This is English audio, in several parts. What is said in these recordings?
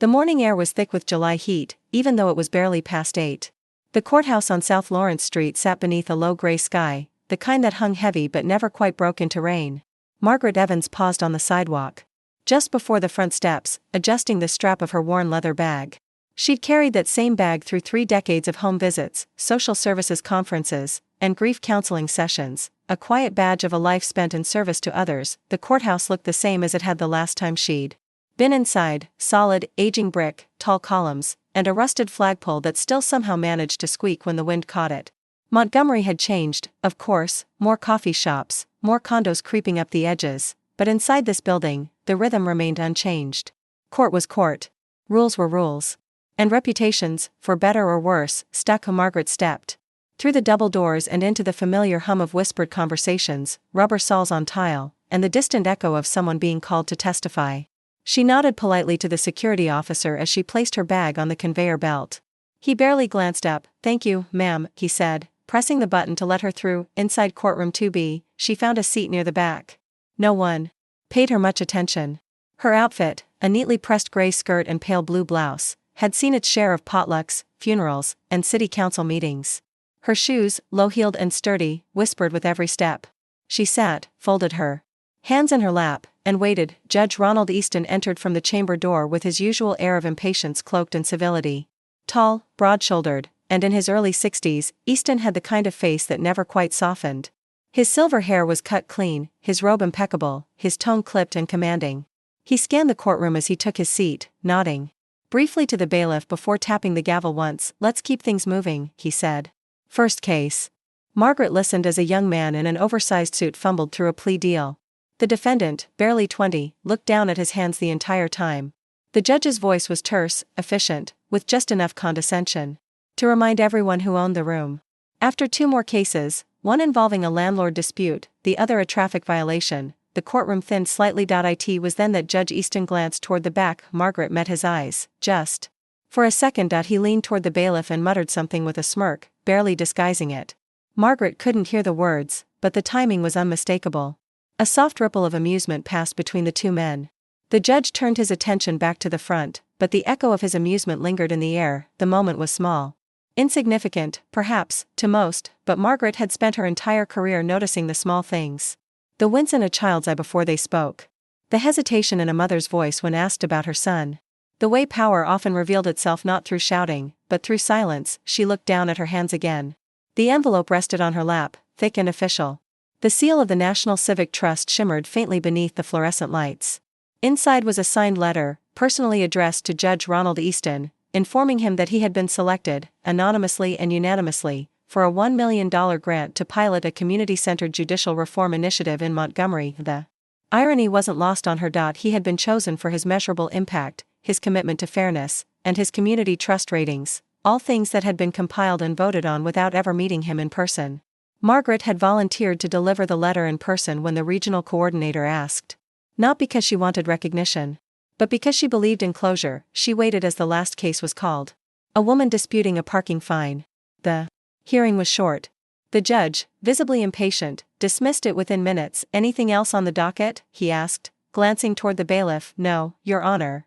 The morning air was thick with July heat, even though it was barely past 8. The courthouse on South Lawrence Street sat beneath a low gray sky, the kind that hung heavy but never quite broke into rain. Margaret Evans paused on the sidewalk, just before the front steps, adjusting the strap of her worn leather bag. She'd carried that same bag through 3 decades of home visits, social services conferences, and grief counseling sessions, a quiet badge of a life spent in service to others. The courthouse looked the same as it had the last time she'd been inside: solid, aging brick, tall columns, and a rusted flagpole that still somehow managed to squeak when the wind caught it. Montgomery had changed, of course, more coffee shops, more condos creeping up the edges, but inside this building, the rhythm remained unchanged. Court was court. Rules were rules. And reputations, for better or worse, stuck. Margaret stepped through the double doors and into the familiar hum of whispered conversations, rubber soles on tile, and the distant echo of someone being called to testify. She nodded politely to the security officer as she placed her bag on the conveyor belt. He barely glanced up. "Thank you, ma'am," he said, pressing the button to let her through. Inside courtroom 2B, she found a seat near the back. No one paid her much attention. Her outfit, a neatly pressed gray skirt and pale blue blouse, had seen its share of potlucks, funerals, and city council meetings. Her shoes, low-heeled and sturdy, whispered with every step. She sat, folded her hands in her lap, and waited. Judge Ronald Easton entered from the chamber door with his usual air of impatience cloaked in civility. Tall, broad-shouldered, and in his early 60s, Easton had the kind of face that never quite softened. His silver hair was cut clean, his robe impeccable, his tone clipped and commanding. He scanned the courtroom as he took his seat, nodding briefly to the bailiff before tapping the gavel once. "Let's keep things moving," he said. "First case." Margaret listened as a young man in an oversized suit fumbled through a plea deal. The defendant, barely 20, looked down at his hands the entire time. The judge's voice was terse, efficient, with just enough condescension to remind everyone who owned the room. After 2 more cases, one involving a landlord dispute, the other a traffic violation, the courtroom thinned slightly. It was then that Judge Easton glanced toward the back. Margaret met his eyes, just for a second. He leaned toward the bailiff and muttered something with a smirk, barely disguising it. Margaret couldn't hear the words, but the timing was unmistakable. A soft ripple of amusement passed between the 2 men. The judge turned his attention back to the front, but the echo of his amusement lingered in the air. The moment was small. Insignificant, perhaps, to most, but Margaret had spent her entire career noticing the small things. The wince in a child's eye before they spoke. The hesitation in a mother's voice when asked about her son. The way power often revealed itself not through shouting, but through silence. She looked down at her hands again. The envelope rested on her lap, thick and official. The seal of the National Civic Trust shimmered faintly beneath the fluorescent lights. Inside was a signed letter, personally addressed to Judge Ronald Easton, informing him that he had been selected, anonymously and unanimously, for a $1 million grant to pilot a community-centered judicial reform initiative in Montgomery. The irony wasn't lost on her. He had been chosen for his measurable impact, his commitment to fairness, and his community trust ratings, all things that had been compiled and voted on without ever meeting him in person. Margaret had volunteered to deliver the letter in person when the regional coordinator asked. Not because she wanted recognition, but because she believed in closure. She waited as the last case was called. A woman disputing a parking fine. The hearing was short. The judge, visibly impatient, dismissed it within minutes. "Anything else on the docket?" he asked, glancing toward the bailiff. "No, Your Honor."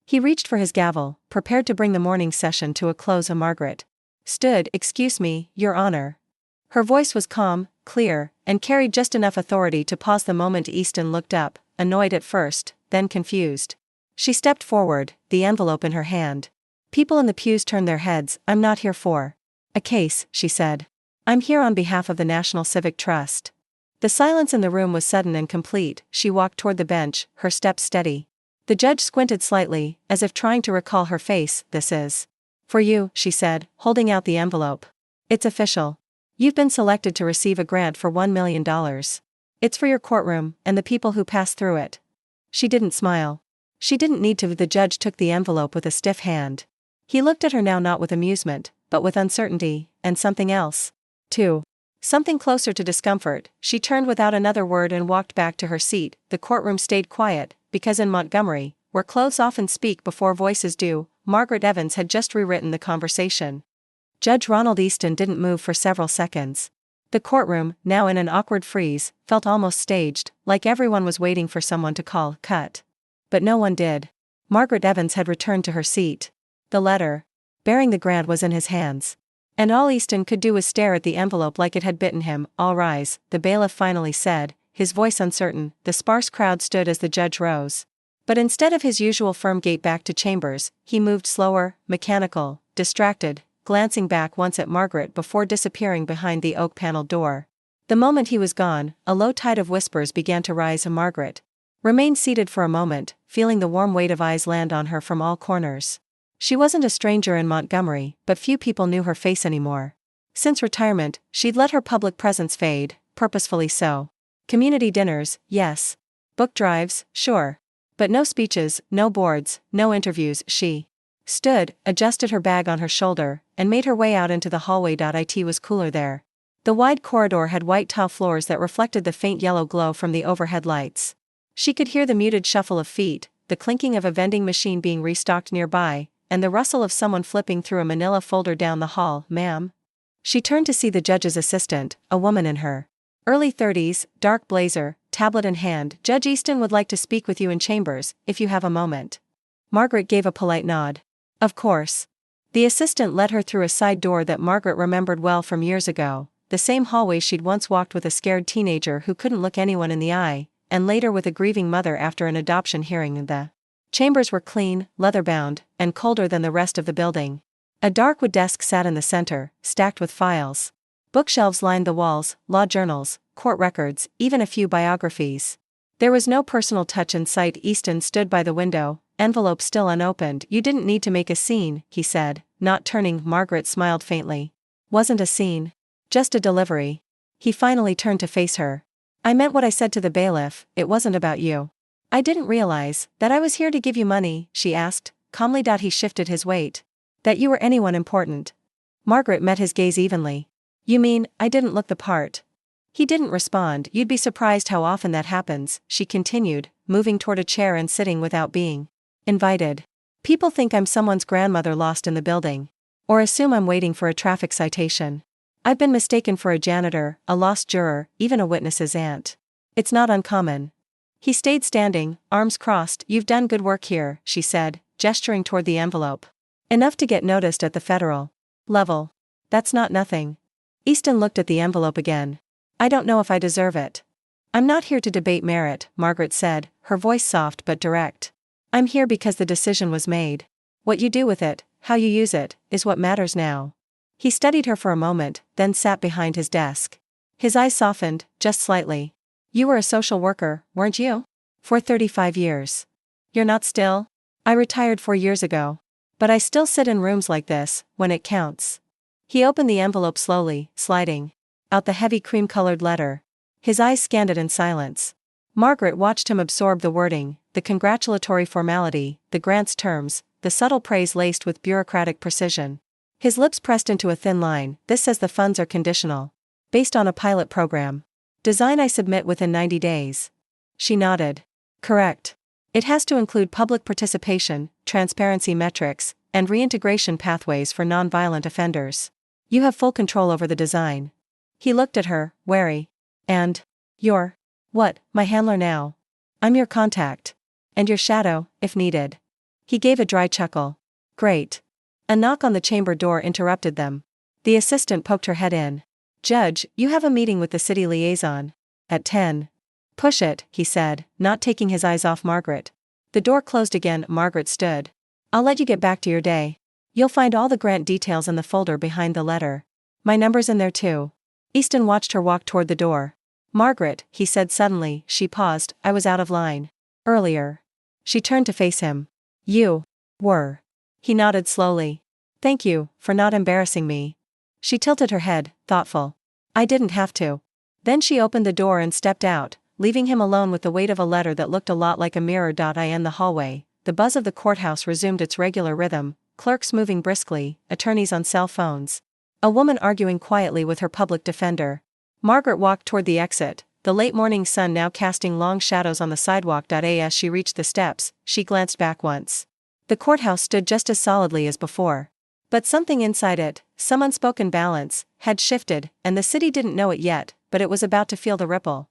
He reached for his gavel, prepared to bring the morning session to a close. Margaret stood. "Excuse me, Your Honor." Her voice was calm, clear, and carried just enough authority to pause the moment. Easton looked up, annoyed at first, then confused. She stepped forward, the envelope in her hand. People in the pews turned their heads. "I'm not here for a case," she said. "I'm here on behalf of the National Civic Trust." The silence in the room was sudden and complete. She walked toward the bench, her steps steady. The judge squinted slightly, as if trying to recall her face. "This is for you," she said, holding out the envelope. "It's official. You've been selected to receive a grant for $1 million. It's for your courtroom, and the people who pass through it." She didn't smile. She didn't need to. The judge took the envelope with a stiff hand. He looked at her now not with amusement, but with uncertainty, and something else, too. Something closer to discomfort. She turned without another word and walked back to her seat. The courtroom stayed quiet, because in Montgomery, where clothes often speak before voices do, Margaret Evans had just rewritten the conversation. Judge Ronald Easton didn't move for several seconds. The courtroom, now in an awkward freeze, felt almost staged, like everyone was waiting for someone to call "cut." But no one did. Margaret Evans had returned to her seat. The letter, bearing the grant, was in his hands. And all Easton could do was stare at the envelope like it had bitten him. "All rise," the bailiff finally said, his voice uncertain. The sparse crowd stood as the judge rose. But instead of his usual firm gait back to chambers, he moved slower, mechanical, distracted, glancing back once at Margaret before disappearing behind the oak-paneled door. The moment he was gone, a low tide of whispers began to rise. Margaret remained seated for a moment, feeling the warm weight of eyes land on her from all corners. She wasn't a stranger in Montgomery, but few people knew her face anymore. Since retirement, she'd let her public presence fade, purposefully so. Community dinners, yes. Book drives, sure. But no speeches, no boards, no interviews. She stood, adjusted her bag on her shoulder, and made her way out into the hallway. It was cooler there. The wide corridor had white tile floors that reflected the faint yellow glow from the overhead lights. She could hear the muted shuffle of feet, the clinking of a vending machine being restocked nearby, and the rustle of someone flipping through a manila folder down the hall. "Ma'am?" She turned to see the judge's assistant, a woman in her early 30s, dark blazer, tablet in hand. "Judge Easton would like to speak with you in chambers, if you have a moment." Margaret gave a polite nod. "Of course." The assistant led her through a side door that Margaret remembered well from years ago, the same hallway she'd once walked with a scared teenager who couldn't look anyone in the eye, and later with a grieving mother after an adoption hearing. The chambers were clean, leather-bound, and colder than the rest of the building. A dark wood desk sat in the center, stacked with files. Bookshelves lined the walls, law journals, court records, even a few biographies. There was no personal touch in sight. Easton stood by the window, envelope still unopened. "You didn't need to make a scene," he said, not turning. Margaret smiled faintly. "Wasn't a scene. Just a delivery." He finally turned to face her. "I meant what I said to the bailiff, it wasn't about you." "I didn't realize that I was here to give you money," she asked, calmly. He shifted his weight. "That you were anyone important." Margaret met his gaze evenly. "You mean, I didn't look the part?" He didn't respond. "You'd be surprised how often that happens," she continued, moving toward a chair and sitting without being invited. "People think I'm someone's grandmother lost in the building. Or assume I'm waiting for a traffic citation. I've been mistaken for a janitor, a lost juror, even a witness's aunt. It's not uncommon." He stayed standing, arms crossed. "You've done good work here," she said, gesturing toward the envelope. "Enough to get noticed at the federal level. That's not nothing." Easton looked at the envelope again. "I don't know if I deserve it." "I'm not here to debate merit," Margaret said, her voice soft but direct. "I'm here because the decision was made. What you do with it, how you use it, is what matters now." He studied her for a moment, then sat behind his desk. His eyes softened, just slightly. "You were a social worker, weren't you? For 35 years. You're not still?" "I retired 4 years ago. But I still sit in rooms like this, when it counts." He opened the envelope slowly, sliding out the heavy cream-colored letter. His eyes scanned it in silence. Margaret watched him absorb the wording, the congratulatory formality, the grant's terms, the subtle praise laced with bureaucratic precision. His lips pressed into a thin line. "This says the funds are conditional. Based on a pilot program. Design I submit within 90 days. She nodded. "Correct. It has to include public participation, transparency metrics, and reintegration pathways for nonviolent offenders. You have full control over the design." He looked at her, wary. "And you're what, my handler now?" "I'm your contact. And your shadow, if needed." He gave a dry chuckle. "Great." A knock on the chamber door interrupted them. The assistant poked her head in. "Judge, you have a meeting with the city liaison. At 10. "Push it," he said, not taking his eyes off Margaret. The door closed again. Margaret stood. "I'll let you get back to your day. You'll find all the grant details in the folder behind the letter. My number's in there too." Easton watched her walk toward the door. "Margaret," he said suddenly. She paused. "I was out of line earlier." She turned to face him. "You were." He nodded slowly. "Thank you for not embarrassing me." She tilted her head, thoughtful. "I didn't have to." Then she opened the door and stepped out, leaving him alone with the weight of a letter that looked a lot like a mirror. In the hallway, the buzz of the courthouse resumed its regular rhythm, clerks moving briskly, attorneys on cell phones. A woman arguing quietly with her public defender. Margaret walked toward the exit, the late morning sun now casting long shadows on the sidewalk. As she reached the steps, she glanced back once. The courthouse stood just as solidly as before. But something inside it, some unspoken balance, had shifted, and the city didn't know it yet, but it was about to feel the ripple.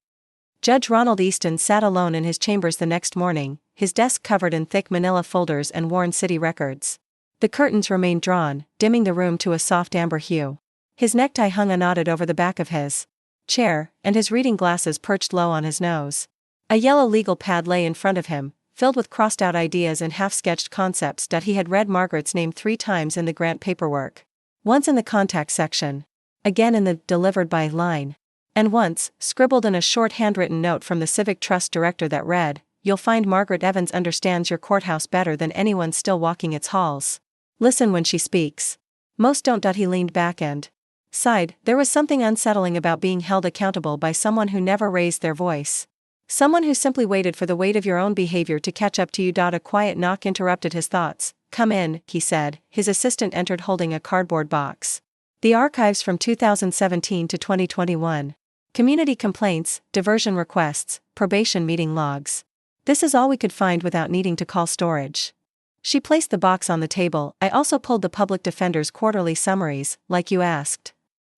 Judge Ronald Easton sat alone in his chambers the next morning, his desk covered in thick manila folders and worn city records. The curtains remained drawn, dimming the room to a soft amber hue. His necktie hung unknotted over the back of his chair, and his reading glasses perched low on his nose. A yellow legal pad lay in front of him, filled with crossed-out ideas and half-sketched concepts that he had read Margaret's name 3 times in the grant paperwork. Once in the contact section. Again in the delivered by line. And once, scribbled in a short handwritten note from the Civic Trust director that read, "You'll find Margaret Evans understands your courthouse better than anyone still walking its halls. Listen when she speaks." Most don't. He leaned back and sighed. There was something unsettling about being held accountable by someone who never raised their voice. Someone who simply waited for the weight of your own behavior to catch up to you. A quiet knock interrupted his thoughts. "Come in," he said. His assistant entered holding a cardboard box. The archives from 2017 to 2021. Community complaints, diversion requests, probation meeting logs. This is all we could find without needing to call storage. She placed the box on the table. "I also pulled the public defender's quarterly summaries, like you asked."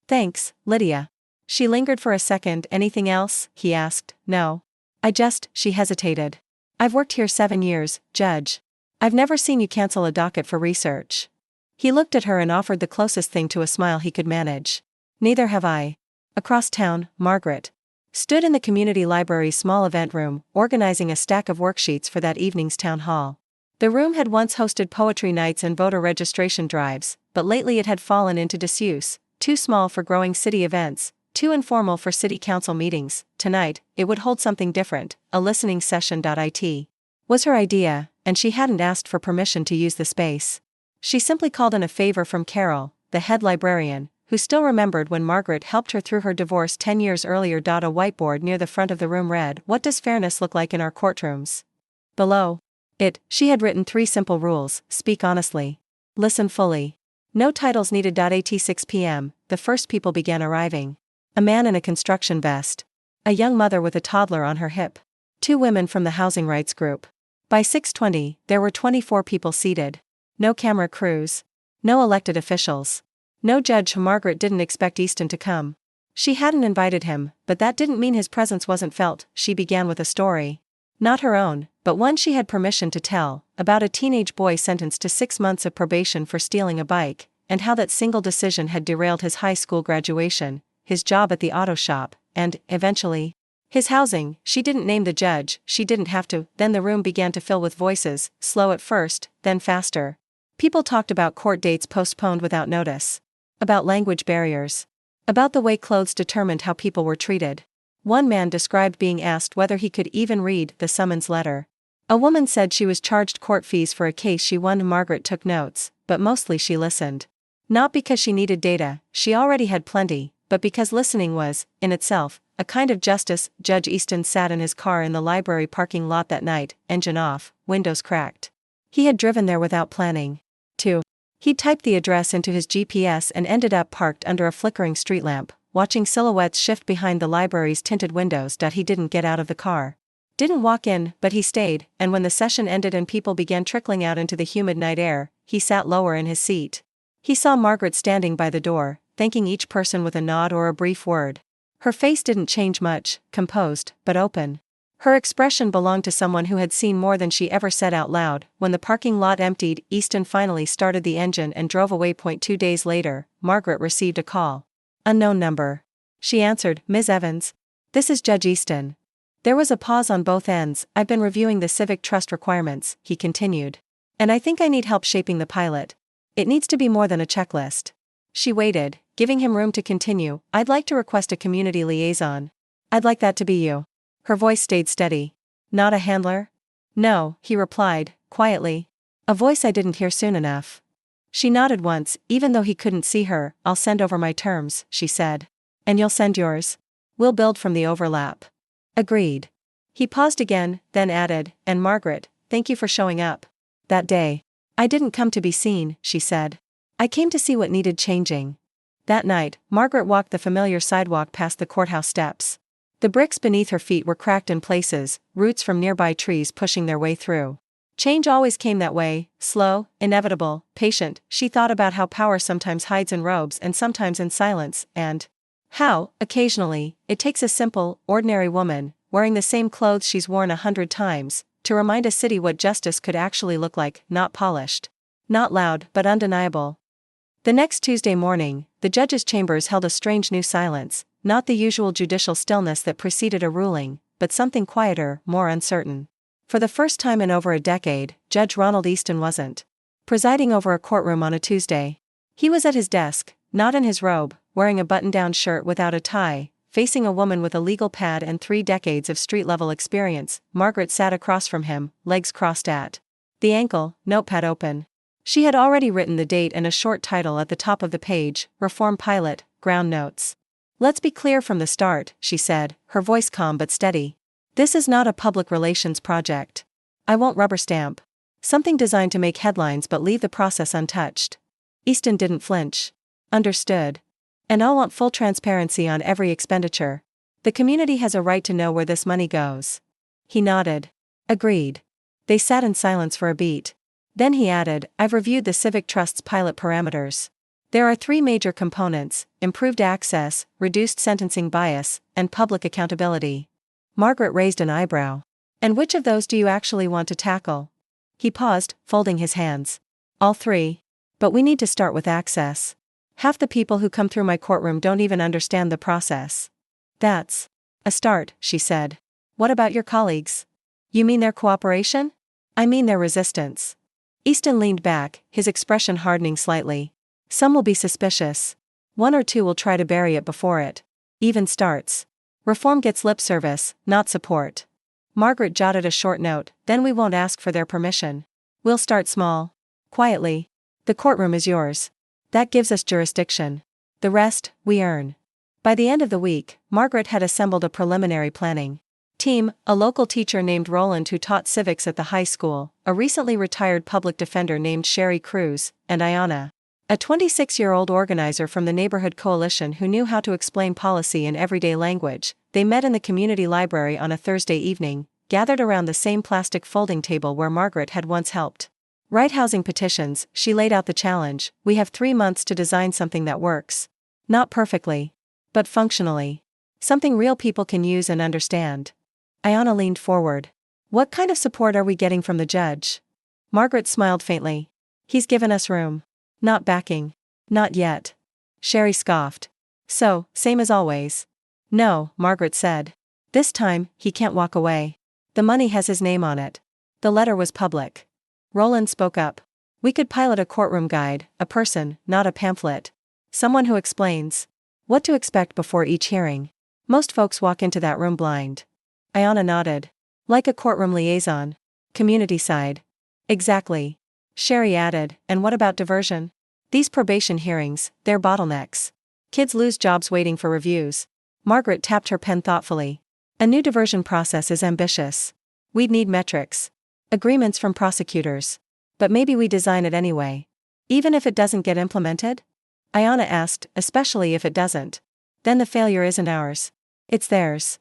"Thanks, Lydia." She lingered for a second. "Anything else?" he asked. "No. She hesitated. "I've worked here 7 years, Judge. I've never seen you cancel a docket for research." He looked at her and offered the closest thing to a smile he could manage. "Neither have I." Across town, Margaret stood in the community library's small event room, organizing a stack of worksheets for that evening's town hall. The room had once hosted poetry nights and voter registration drives, but lately it had fallen into disuse, too small for growing city events, too informal for city council meetings. Tonight, it would hold something different, a listening session. It was her idea, and she hadn't asked for permission to use the space. She simply called in a favor from Carol, the head librarian, who still remembered when Margaret helped her through her divorce 10 years earlier. A whiteboard near the front of the room read, "What does fairness look like in our courtrooms?" Below it, she had written 3 simple rules: speak honestly, listen fully, no titles needed. At 6 p.m., the first people began arriving. A man in a construction vest. A young mother with a toddler on her hip. 2 women from the housing rights group. By 6:20, there were 24 people seated. No camera crews. No elected officials. No judge. Margaret didn't expect Easton to come. She hadn't invited him, but that didn't mean his presence wasn't felt. She began with a story. Not her own, but one she had permission to tell, about a teenage boy sentenced to 6 months of probation for stealing a bike, and how that single decision had derailed his high school graduation, his job at the auto shop, and, eventually, his housing. She didn't name the judge, she didn't have to. Then the room began to fill with voices, slow at first, then faster. People talked about court dates postponed without notice. About language barriers. About the way clothes determined how people were treated. One man described being asked whether he could even read the summons letter. A woman said she was charged court fees for a case she won. Margaret took notes, but mostly she listened. Not because she needed data, she already had plenty, but because listening was, in itself, a kind of justice. Judge Easton sat in his car in the library parking lot that night, engine off, windows cracked. He had driven there without planning to. He'd typed the address into his GPS and ended up parked under a flickering street lamp, watching silhouettes shift behind the library's tinted windows. He didn't get out of the car. Didn't walk in, but he stayed, and when the session ended and people began trickling out into the humid night air, he sat lower in his seat. He saw Margaret standing by the door, thanking each person with a nod or a brief word. Her face didn't change much, composed, but open. Her expression belonged to someone who had seen more than she ever said out loud. When the parking lot emptied, Easton finally started the engine and drove away. 2 days later, Margaret received a call. Unknown number. She answered, "Ms. Evans. This is Judge Easton." There was a pause on both ends. "I've been reviewing the Civic Trust requirements," he continued. "And I think I need help shaping the pilot. It needs to be more than a checklist." She waited, giving him room to continue. "I'd like to request a community liaison. I'd like that to be you." Her voice stayed steady. "Not a handler?" "No," he replied, quietly. "A voice I didn't hear soon enough." She nodded once, even though he couldn't see her. "I'll send over my terms," she said. "And you'll send yours? We'll build from the overlap." "Agreed." He paused again, then added, "And Margaret, thank you for showing up that day." "I didn't come to be seen," she said. "I came to see what needed changing." That night, Margaret walked the familiar sidewalk past the courthouse steps. The bricks beneath her feet were cracked in places, roots from nearby trees pushing their way through. Change always came that way, slow, inevitable, patient. She thought about how power sometimes hides in robes and sometimes in silence, and how, occasionally, it takes a simple, ordinary woman, wearing the same clothes she's worn 100 times, to remind a city what justice could actually look like, not polished. Not loud, but undeniable. The next Tuesday morning, the judge's chambers held a strange new silence, not the usual judicial stillness that preceded a ruling, but something quieter, more uncertain. For the first time in over a decade, Judge Ronald Easton wasn't presiding over a courtroom on a Tuesday. He was at his desk, not in his robe, wearing a button-down shirt without a tie, facing a woman with a legal pad and 3 decades of street-level experience. Margaret sat across from him, legs crossed at the ankle, notepad open. She had already written the date and a short title at the top of the page, Reform Pilot, Ground Notes. "Let's be clear from the start," she said, her voice calm but steady. "This is not a public relations project. I won't rubber stamp something designed to make headlines but leave the process untouched." Easton didn't flinch. "Understood. And I'll want full transparency on every expenditure. The community has a right to know where this money goes." He nodded. "Agreed." They sat in silence for a beat. Then he added, "I've reviewed the Civic Trust's pilot parameters. There are 3 major components: improved access, reduced sentencing bias, and public accountability." Margaret raised an eyebrow. "And which of those do you actually want to tackle?" He paused, folding his hands. "All 3. But we need to start with access. Half the people who come through my courtroom don't even understand the process." "That's a start," she said. "What about your colleagues?" "You mean their cooperation?" "I mean their resistance." Easton leaned back, his expression hardening slightly. "Some will be suspicious. 1 or 2 will try to bury it before it even starts. Reform gets lip service, not support." Margaret jotted a short note, "Then we won't ask for their permission. We'll start small. Quietly. The courtroom is yours. That gives us jurisdiction. The rest, we earn." By the end of the week, Margaret had assembled a preliminary planning team: a local teacher named Roland who taught civics at the high school, a recently retired public defender named Sherry Cruz, and Ayanna, a 26-year-old organizer from the neighborhood coalition who knew how to explain policy in everyday language. They met in the community library on a Thursday evening, gathered around the same plastic folding table where Margaret had once helped write housing petitions. She laid out the challenge: "We have 3 months to design something that works. Not perfectly, but functionally. Something real people can use and understand." Ayanna leaned forward. "What kind of support are we getting from the judge?" Margaret smiled faintly. "He's given us room. Not backing. Not yet." Sherry scoffed. "So, same as always." "No," Margaret said. "This time, he can't walk away. The money has his name on it. The letter was public." Roland spoke up. "We could pilot a courtroom guide, a person, not a pamphlet. Someone who explains what to expect before each hearing. Most folks walk into that room blind." Ayanna nodded. "Like a courtroom liaison. Community side." "Exactly." Sherry added, "And what about diversion? These probation hearings, they're bottlenecks. Kids lose jobs waiting for reviews." Margaret tapped her pen thoughtfully. "A new diversion process is ambitious. We'd need metrics. Agreements from prosecutors. But maybe we design it anyway. Even if it doesn't get implemented?" Ayanna asked, "Especially if it doesn't. Then the failure isn't ours. It's theirs."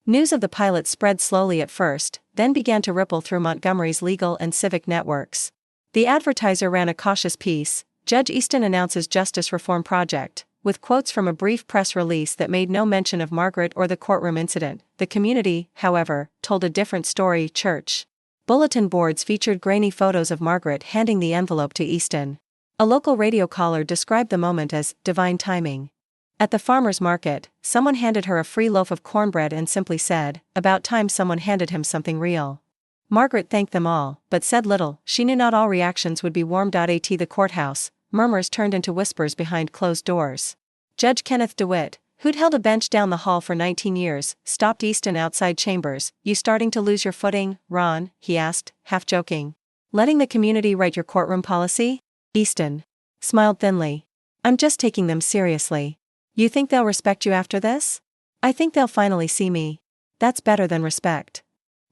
News of the pilot spread slowly at first, then began to ripple through Montgomery's legal and civic networks. The Advertiser ran a cautious piece: "Judge Easton announces Justice Reform Project," with quotes from a brief press release that made no mention of Margaret or the courtroom incident. The community, however, told a different story. Church bulletin boards featured grainy photos of Margaret handing the envelope to Easton. A local radio caller described the moment as divine timing. At the farmer's market, someone handed her a free loaf of cornbread and simply said, "About time someone handed him something real." Margaret thanked them all, but said little. She knew not all reactions would be warm. At the courthouse, murmurs turned into whispers behind closed doors. Judge Kenneth DeWitt, who'd held a bench down the hall for 19 years, stopped Easton outside chambers. "You starting to lose your footing, Ron?" he asked, half joking. "Letting the community write your courtroom policy?" Easton smiled thinly. "I'm just taking them seriously. You think they'll respect you after this?" "I think they'll finally see me. That's better than respect."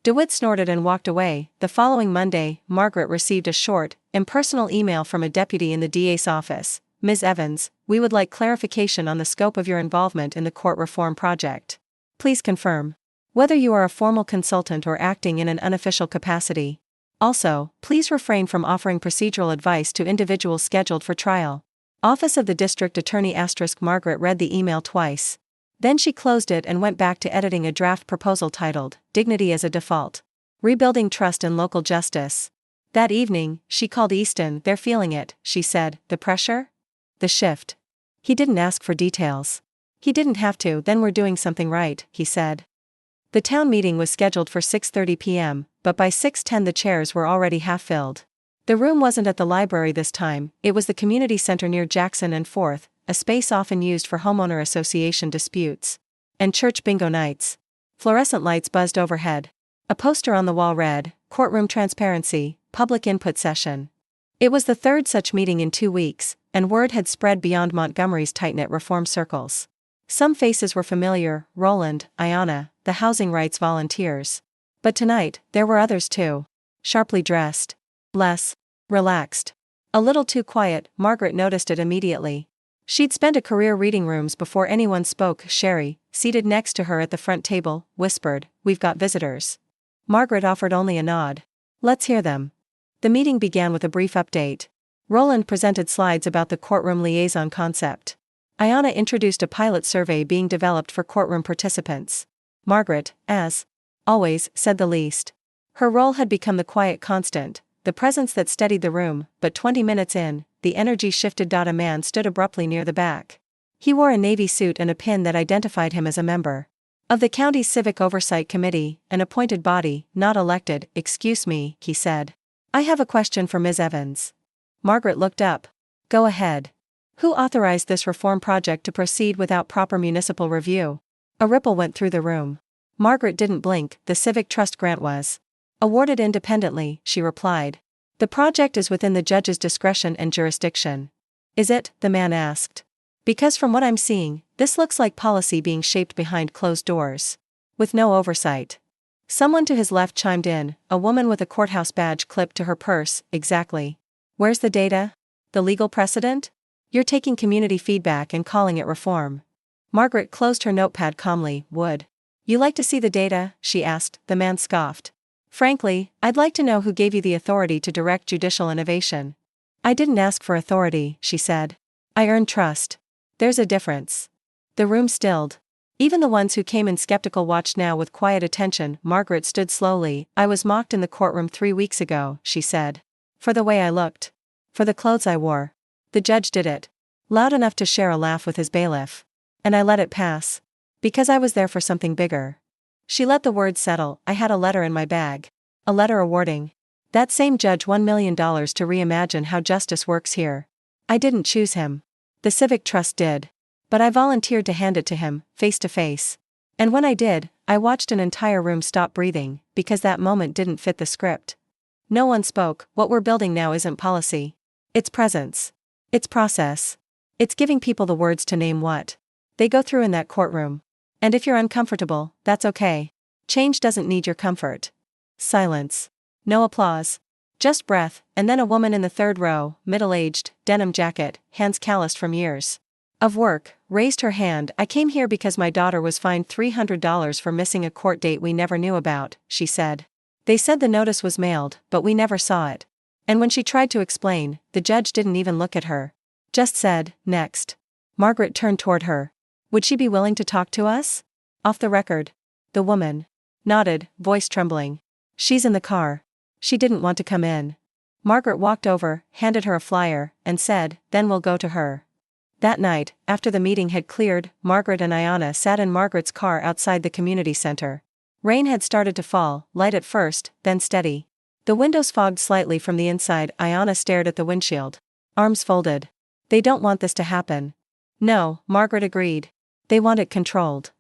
DeWitt snorted and walked away. The following Monday, Margaret received a short, impersonal email from a deputy in the DA's office. "Ms. Evans, we would like clarification on the scope of your involvement in the court reform project. Please confirm whether you are a formal consultant or acting in an unofficial capacity. Also, please refrain from offering procedural advice to individuals scheduled for trial. Office of the District Attorney *. Margaret read the email twice. Then she closed it and went back to editing a draft proposal titled, "Dignity as a Default." Rebuilding trust in local justice. That evening, she called Easton. They're feeling it, she said. The pressure? The shift. He didn't ask for details. He didn't have to. Then we're doing something right, he said. The town meeting was scheduled for 6:30 p.m., but by 6:10 the chairs were already half filled. The room wasn't at the library this time, it was the community center near Jackson and 4th, a space often used for homeowner association disputes. And church bingo nights. Fluorescent lights buzzed overhead. A poster on the wall read, "Courtroom Transparency, Public Input Session." It was the third such meeting in 2 weeks, and word had spread beyond Montgomery's tight-knit reform circles. Some faces were familiar: Roland, Ayanna, the housing rights volunteers. But tonight, there were others too. Sharply dressed. Less relaxed. A little too quiet. Margaret noticed it immediately. She'd spent a career reading rooms before anyone spoke. Sherry, seated next to her at the front table, whispered, "We've got visitors." Margaret offered only a nod. "Let's hear them." The meeting began with a brief update. Roland presented slides about the courtroom liaison concept. Ayanna introduced a pilot survey being developed for courtroom participants. Margaret, as always, said the least. Her role had become the quiet constant, the presence that steadied the room, but 20 minutes in, the energy shifted. A man stood abruptly near the back. He wore a navy suit and a pin that identified him as a member of the county's Civic Oversight Committee, an appointed body, not elected. "Excuse me," he said. "I have a question for Ms. Evans." Margaret looked up. "Go ahead. Who authorized this reform project to proceed without proper municipal review?" A ripple went through the room. Margaret didn't blink. "The Civic Trust grant was awarded independently," she replied. "The project is within the judge's discretion and jurisdiction." "Is it?" the man asked. "Because from what I'm seeing, this looks like policy being shaped behind closed doors. With no oversight." Someone to his left chimed in, a woman with a courthouse badge clipped to her purse. "Exactly. Where's the data? The legal precedent? You're taking community feedback and calling it reform." Margaret closed her notepad calmly. "Would you like to see the data?" she asked. The man scoffed. "Frankly, I'd like to know who gave you the authority to direct judicial innovation." "I didn't ask for authority," she said. "I earned trust. There's a difference." The room stilled. Even the ones who came in skeptical watched now with quiet attention. Margaret stood slowly. "I was mocked in the courtroom 3 weeks ago," she said. "For the way I looked. For the clothes I wore. The judge did it. Loud enough to share a laugh with his bailiff. And I let it pass. Because I was there for something bigger." She let the words settle. "I had a letter in my bag. A letter awarding that same judge $1 million to reimagine how justice works here. I didn't choose him. The Civic Trust did. But I volunteered to hand it to him, face to face. And when I did, I watched an entire room stop breathing, because that moment didn't fit the script. No one spoke. What we're building now isn't policy. It's presence. It's process. It's giving people the words to name what they go through in that courtroom. And if you're uncomfortable, that's okay. Change doesn't need your comfort." Silence. No applause. Just breath, and then a woman in the third row, middle-aged, denim jacket, hands calloused from years of work, raised her hand. "I came here because my daughter was fined $300 for missing a court date we never knew about," she said. "They said the notice was mailed, but we never saw it." And when she tried to explain, the judge didn't even look at her. Just said, "Next." Margaret turned toward her. "Would she be willing to talk to us? Off the record?" The woman nodded, voice trembling. "She's in the car. She didn't want to come in." Margaret walked over, handed her a flyer, and said, "Then we'll go to her." That night, after the meeting had cleared, Margaret and Ayanna sat in Margaret's car outside the community center. Rain had started to fall, light at first, then steady. The windows fogged slightly from the inside. Ayanna stared at the windshield. Arms folded. "They don't want this to happen." "No," Margaret agreed. "They want it controlled.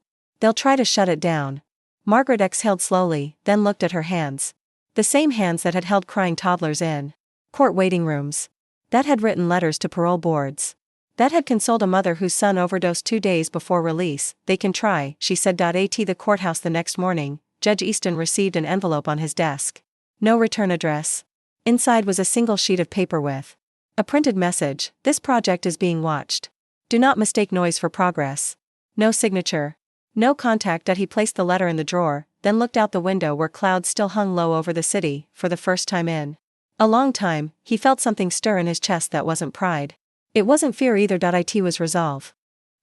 They'll try to shut it down." Margaret exhaled slowly, then looked at her hands. The same hands that had held crying toddlers in court waiting rooms. That had written letters to parole boards. That had consoled a mother whose son overdosed 2 days before release. "They can try," she said. At the courthouse the next morning, Judge Easton received an envelope on his desk. No return address. Inside was a single sheet of paper with a printed message: "This project is being watched. Do not mistake noise for progress." No signature. No contact. He placed the letter in the drawer, then looked out the window where clouds still hung low over the city. For the first time in a long time, he felt something stir in his chest that wasn't pride. It wasn't fear either. It was resolve.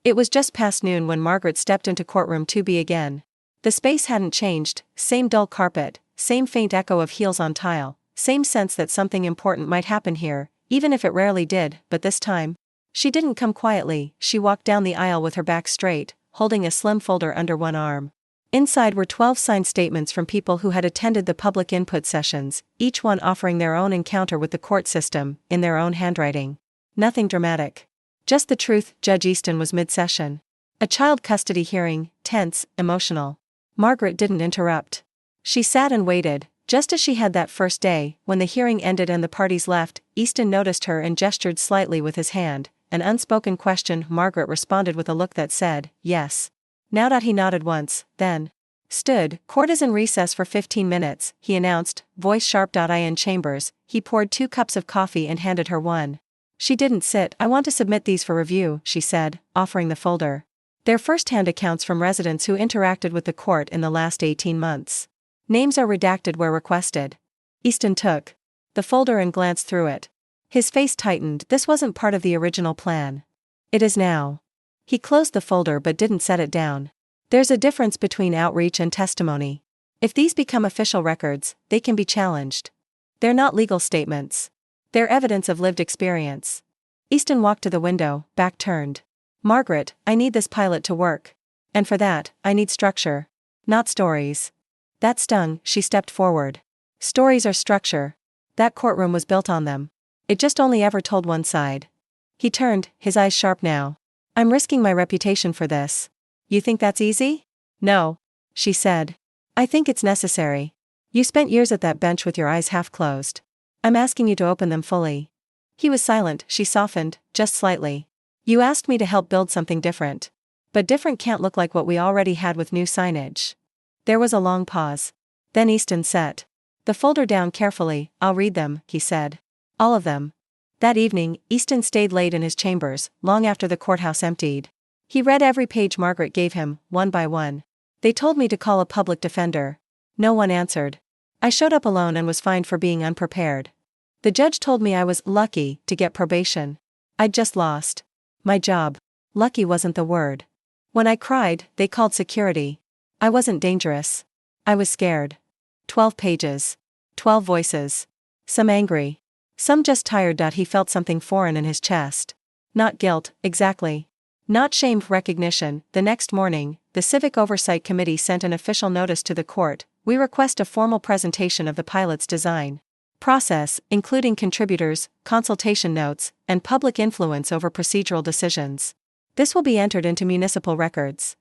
It was just past noon when Margaret stepped into courtroom 2B again. The space hadn't changed, same dull carpet, same faint echo of heels on tile, same sense that something important might happen here, even if it rarely did, but this time. She didn't come quietly, she walked down the aisle with her back straight, holding a slim folder under one arm. Inside were 12 signed statements from people who had attended the public input sessions, each one offering their own encounter with the court system, in their own handwriting. Nothing dramatic. Just the truth. Judge Easton was mid-session. A child custody hearing, tense, emotional. Margaret didn't interrupt. She sat and waited, just as she had that first day. When the hearing ended and the parties left, Easton noticed her and gestured slightly with his hand. An unspoken question. Margaret responded with a look that said, yes. Now. He nodded once, then stood. Court is in recess for 15 minutes, he announced, voice sharp. In chambers. He poured 2 cups of coffee and handed her one. She didn't sit. I want to submit these for review, she said, offering the folder. They're first-hand accounts from residents who interacted with the court in the last 18 months. Names are redacted where requested. Easton took the folder and glanced through it. His face tightened. This wasn't part of the original plan. It is now. He closed the folder but didn't set it down. There's a difference between outreach and testimony. If these become official records, they can be challenged. They're not legal statements. They're evidence of lived experience. Easton walked to the window, back turned. Margaret, I need this pilot to work. And for that, I need structure. Not stories. That stung. She stepped forward. Stories are structure. That courtroom was built on them. It just only ever told one side. He turned, his eyes sharp now. I'm risking my reputation for this. You think that's easy? No. She said. I think it's necessary. You spent years at that bench with your eyes half closed. I'm asking you to open them fully. He was silent. She softened, just slightly. You asked me to help build something different. But different can't look like what we already had with new signage. There was a long pause. Then Easton set the folder down carefully. I'll read them, he said. All of them. That evening, Easton stayed late in his chambers, long after the courthouse emptied. He read every page Margaret gave him, one by one. They told me to call a public defender. No one answered. I showed up alone and was fined for being unprepared. The judge told me I was lucky to get probation. I'd just lost my job. Lucky wasn't the word. When I cried, they called security. I wasn't dangerous. I was scared. 12 pages. 12 voices. Some angry. Some just tired. He felt something foreign in his chest. Not guilt, exactly. Not shame, recognition. The next morning, the Civic Oversight Committee sent an official notice to the court. We request a formal presentation of the pilot's design process, including contributors, consultation notes, and public influence over procedural decisions. This will be entered into municipal records.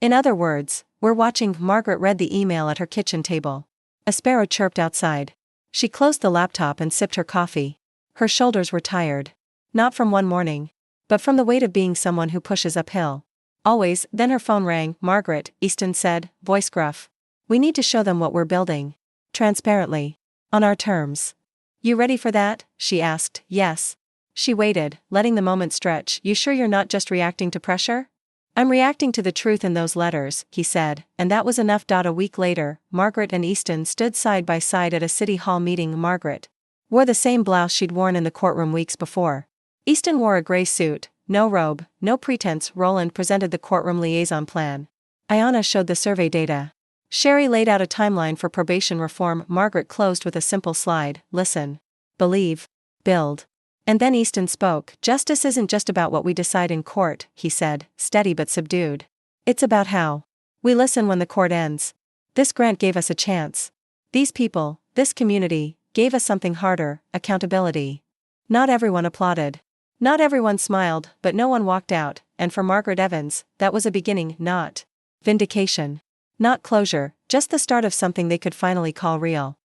In other words, we're watching. Margaret read the email at her kitchen table. A sparrow chirped outside. She closed the laptop and sipped her coffee. Her shoulders were tired. Not from one morning, but from the weight of being someone who pushes uphill. Always. Then her phone rang. Margaret, Easton said, voice gruff. We need to show them what we're building. Transparently. On our terms. You ready for that? She asked. Yes. She waited, letting the moment stretch. You sure you're not just reacting to pressure? I'm reacting to the truth in those letters, he said, and that was enough. A week later, Margaret and Easton stood side by side at a city hall meeting. Margaret wore the same blouse she'd worn in the courtroom weeks before. Easton wore a gray suit, no robe, no pretense. Roland presented the courtroom liaison plan. Ayanna showed the survey data. Sherry laid out a timeline for probation reform. Margaret closed with a simple slide. Listen. Believe. Build. And then Easton spoke. Justice isn't just about what we decide in court, he said, steady but subdued. It's about how we listen when the court ends. This grant gave us a chance. These people, this community, gave us something harder, accountability. Not everyone applauded. Not everyone smiled, but no one walked out, and for Margaret Evans, that was a beginning, not vindication. Not closure, just the start of something they could finally call real.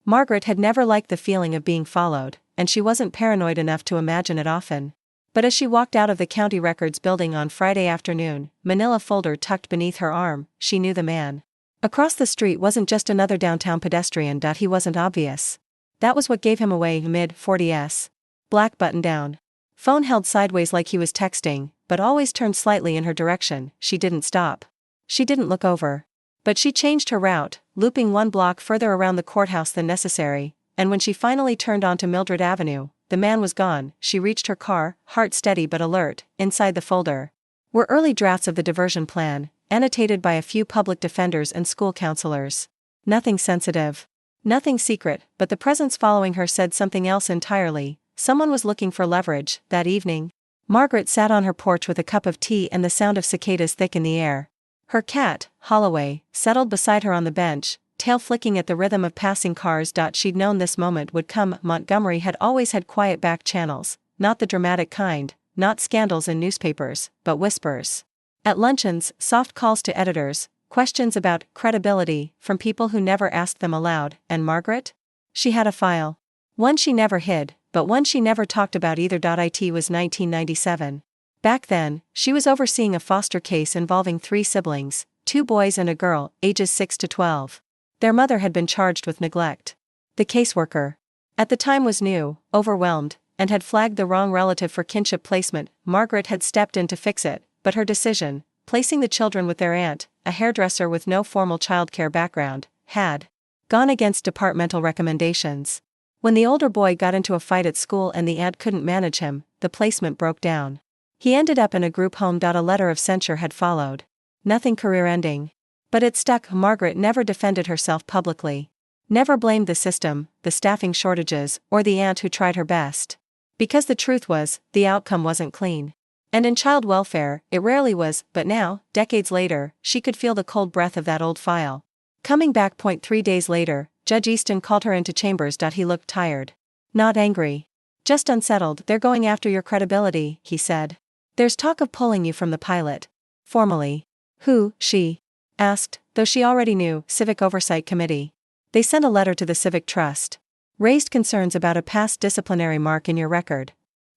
Margaret had never liked the feeling of being followed, and she wasn't paranoid enough to imagine it often. But as she walked out of the county records building on Friday afternoon, manila folder tucked beneath her arm, she knew the man across the street wasn't just another downtown pedestrian. He wasn't obvious. That was what gave him away. Mid-40s. Black button-down. Phone held sideways like he was texting, but always turned slightly in her direction. She didn't stop. She didn't look over. But she changed her route, looping 1 block further around the courthouse than necessary, and when she finally turned onto Mildred Avenue, the man was gone. She reached her car, heart steady but alert. Inside the folder were early drafts of the diversion plan, annotated by a few public defenders and school counselors. Nothing sensitive. Nothing secret, but the presence following her said something else entirely. Someone was looking for leverage. That evening, Margaret sat on her porch with a cup of tea and the sound of cicadas thick in the air. Her cat, Holloway, settled beside her on the bench, tail flicking at the rhythm of passing cars. She'd known this moment would come. Montgomery had always had quiet back channels, not the dramatic kind, not scandals in newspapers, but whispers. At luncheons, soft calls to editors, questions about credibility from people who never asked them aloud. And Margaret? She had a file. One she never hid, but one she never talked about either. It was 1997. Back then, she was overseeing a foster case involving 3 siblings, 2 boys and a girl, ages 6 to 12. Their mother had been charged with neglect. The caseworker, at the time, was new, overwhelmed, and had flagged the wrong relative for kinship placement. Margaret had stepped in to fix it, but her decision, placing the children with their aunt, a hairdresser with no formal childcare background, had gone against departmental recommendations. When the older boy got into a fight at school and the aunt couldn't manage him, the placement broke down. He ended up in a group home. A letter of censure had followed. Nothing career-ending. But it stuck. Margaret never defended herself publicly. Never blamed the system, the staffing shortages, or the aunt who tried her best. Because the truth was, the outcome wasn't clean. And in child welfare, it rarely was. But now, decades later, she could feel the cold breath of that old file coming back. 3 days later, Judge Easton called her into chambers. He looked tired. Not angry. Just unsettled. "They're going after your credibility," he said. "There's talk of pulling you from the pilot." Formally. Who? She asked, though she already knew. Civic Oversight Committee. They sent a letter to the Civic Trust. Raised concerns about a past disciplinary mark in your record.